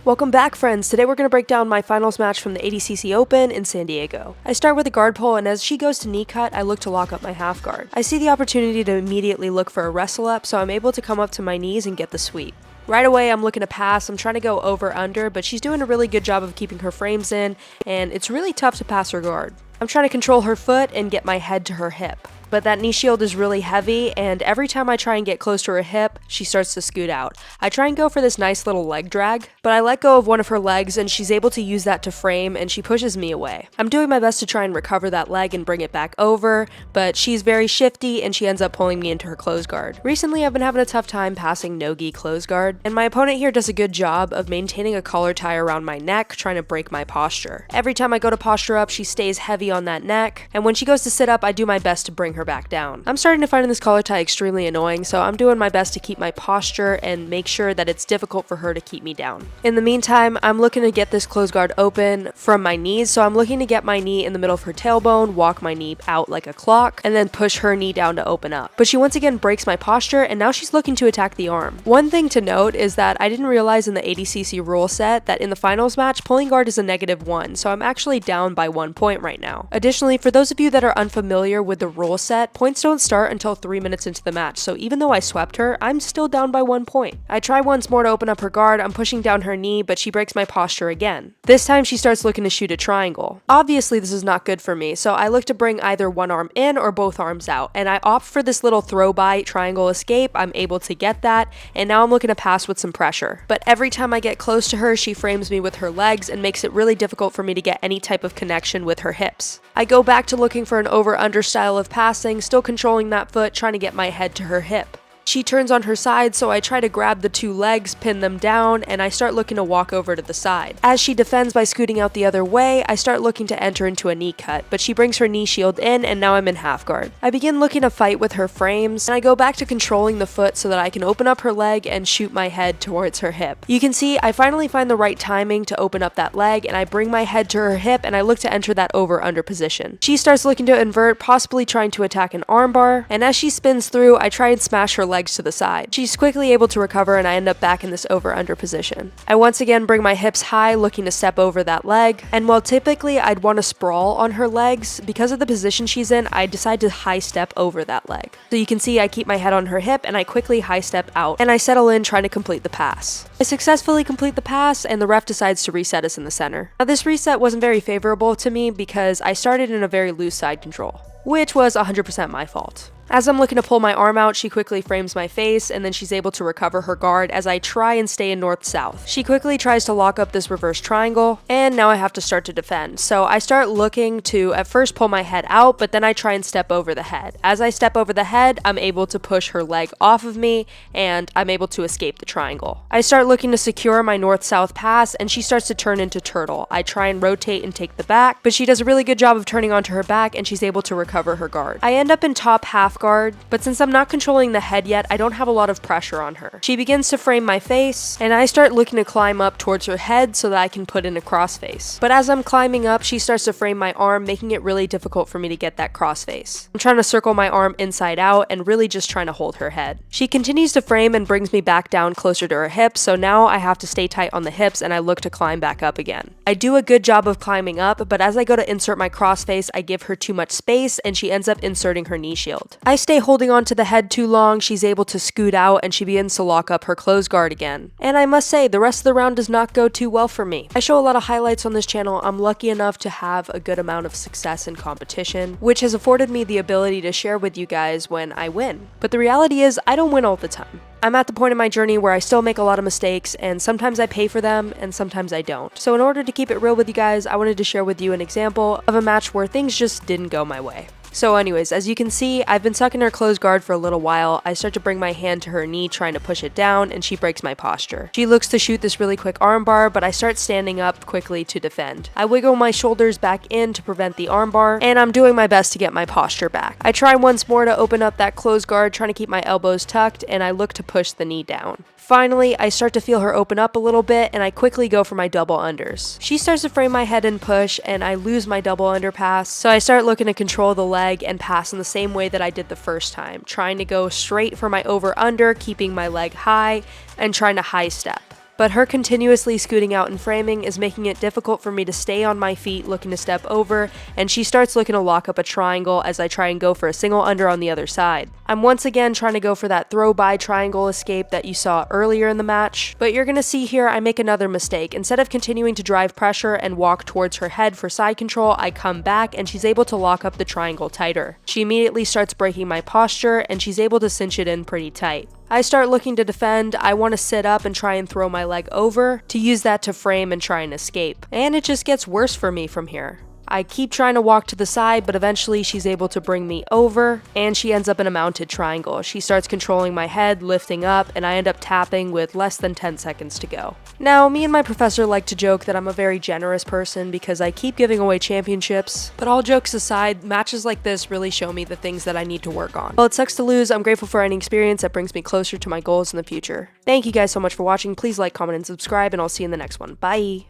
Welcome back, friends. Today we're going to break down my finals match from the ADCC Open in San Diego. I start with a guard pull, and as she goes to knee cut, I look to lock up my half guard. I see the opportunity to immediately look for a wrestle up, so I'm able to come up to my knees and get the sweep. Right away, I'm looking to pass. I'm trying to go over-under, but she's doing a really good job of keeping her frames in, and it's really tough to pass her guard. I'm trying to control her foot and get my head to her hip. But that knee shield is really heavy, and every time I try and get close to her hip, she starts to scoot out. I try and go for this nice little leg drag, but I let go of one of her legs and she's able to use that to frame, and she pushes me away. I'm doing my best to try and recover that leg and bring it back over, but she's very shifty and she ends up pulling me into her close guard. Recently, I've been having a tough time passing no-gi close guard, and my opponent here does a good job of maintaining a collar tie around my neck, trying to break my posture. Every time I go to posture up, she stays heavy on that neck, and when she goes to sit up, I do my best to bring her back down. I'm starting to find this collar tie extremely annoying, so I'm doing my best to keep my posture and make sure that it's difficult for her to keep me down. In the meantime, I'm looking to get this close guard open from my knees, so I'm looking to get my knee in the middle of her tailbone, walk my knee out like a clock, and then push her knee down to open up. But she once again breaks my posture, and now she's looking to attack the arm. One thing to note is that I didn't realize in the ADCC rule set that in the finals match, pulling guard is a -1, so I'm actually down by 1 point right now. Additionally, for those of you that are unfamiliar with the rule set, points don't start until 3 minutes into the match, so even though I swept her, I'm still down by 1 point. I try once more to open up her guard. I'm pushing down her knee, but she breaks my posture again. This time she starts looking to shoot a triangle. Obviously this is not good for me, so I look to bring either one arm in or both arms out, and I opt for this little throw by triangle escape. I'm able to get that, and now I'm looking to pass with some pressure. But every time I get close to her, she frames me with her legs and makes it really difficult for me to get any type of connection with her hips. I go back to looking for an over-under style of passing, still controlling that foot, trying to get my head to her hip. She turns on her side, so I try to grab the two legs, pin them down, and I start looking to walk over to the side. As she defends by scooting out the other way, I start looking to enter into a knee cut, but she brings her knee shield in, and now I'm in half guard. I begin looking to fight with her frames, and I go back to controlling the foot so that I can open up her leg and shoot my head towards her hip. You can see I finally find the right timing to open up that leg, and I bring my head to her hip, and I look to enter that over-under position. She starts looking to invert, possibly trying to attack an armbar, and as she spins through, I try and smash her legs to the side. She's quickly able to recover, and I end up back in this over-under position. I once again bring my hips high, looking to step over that leg, and while typically I'd want to sprawl on her legs, because of the position she's in, I decide to high step over that leg. So you can see I keep my head on her hip, and I quickly high step out, and I settle in trying to complete the pass. I successfully complete the pass, and the ref decides to reset us in the center. Now this reset wasn't very favorable to me because I started in a very loose side control, which was 100% my fault. As I'm looking to pull my arm out, she quickly frames my face, and then she's able to recover her guard as I try and stay in north-south. She quickly tries to lock up this reverse triangle, and now I have to start to defend. So I start looking to at first pull my head out, but then I try and step over the head. As I step over the head, I'm able to push her leg off of me, and I'm able to escape the triangle. I start looking to secure my north-south pass, and she starts to turn into turtle. I try and rotate and take the back, but she does a really good job of turning onto her back, and she's able to recover her guard. I end up in top half guard, but since I'm not controlling the head yet, I don't have a lot of pressure on her. She begins to frame my face, and I start looking to climb up towards her head so that I can put in a crossface. But as I'm climbing up, she starts to frame my arm, making it really difficult for me to get that crossface. I'm trying to circle my arm inside out and really just trying to hold her head. She continues to frame and brings me back down closer to her hips, so now I have to stay tight on the hips and I look to climb back up again. I do a good job of climbing up, but as I go to insert my crossface, I give her too much space and she ends up inserting her knee shield. I stay holding on to the head too long, she's able to scoot out and she begins to lock up her close guard again. And I must say, the rest of the round does not go too well for me. I show a lot of highlights on this channel. I'm lucky enough to have a good amount of success in competition, which has afforded me the ability to share with you guys when I win. But the reality is, I don't win all the time. I'm at the point in my journey where I still make a lot of mistakes, and sometimes I pay for them, and sometimes I don't. So in order to keep it real with you guys, I wanted to share with you an example of a match where things just didn't go my way. So anyways, as you can see, I've been stuck in her closed guard for a little while. I start to bring my hand to her knee trying to push it down, and she breaks my posture. She looks to shoot this really quick armbar, but I start standing up quickly to defend. I wiggle my shoulders back in to prevent the armbar, and I'm doing my best to get my posture back. I try once more to open up that closed guard, trying to keep my elbows tucked, and I look to push the knee down. Finally, I start to feel her open up a little bit, and I quickly go for my double unders. She starts to frame my head and push, and I lose my double under pass, so I start looking to control the leg and pass in the same way that I did the first time, trying to go straight for my over-under, keeping my leg high, and trying to high step. but her continuously scooting out and framing is making it difficult for me to stay on my feet looking to step over, and she starts looking to lock up a triangle as I try and go for a single under on the other side. I'm once again trying to go for that throw by triangle escape that you saw earlier in the match, but you're gonna see here I make another mistake. Instead of continuing to drive pressure and walk towards her head for side control, I come back and she's able to lock up the triangle tighter. She immediately starts breaking my posture and she's able to cinch it in pretty tight. I start looking to defend. I want to sit up and try and throw my leg over to use that to frame and try and escape. And it just gets worse for me from here. I keep trying to walk to the side, but eventually she's able to bring me over, and she ends up in a mounted triangle. She starts controlling my head, lifting up, and I end up tapping with less than 10 seconds to go. Now, me and my professor like to joke that I'm a very generous person because I keep giving away championships, but all jokes aside, matches like this really show me the things that I need to work on. While it sucks to lose, I'm grateful for any experience that brings me closer to my goals in the future. Thank you guys so much for watching. Please like, comment, and subscribe, and I'll see you in the next one. Bye!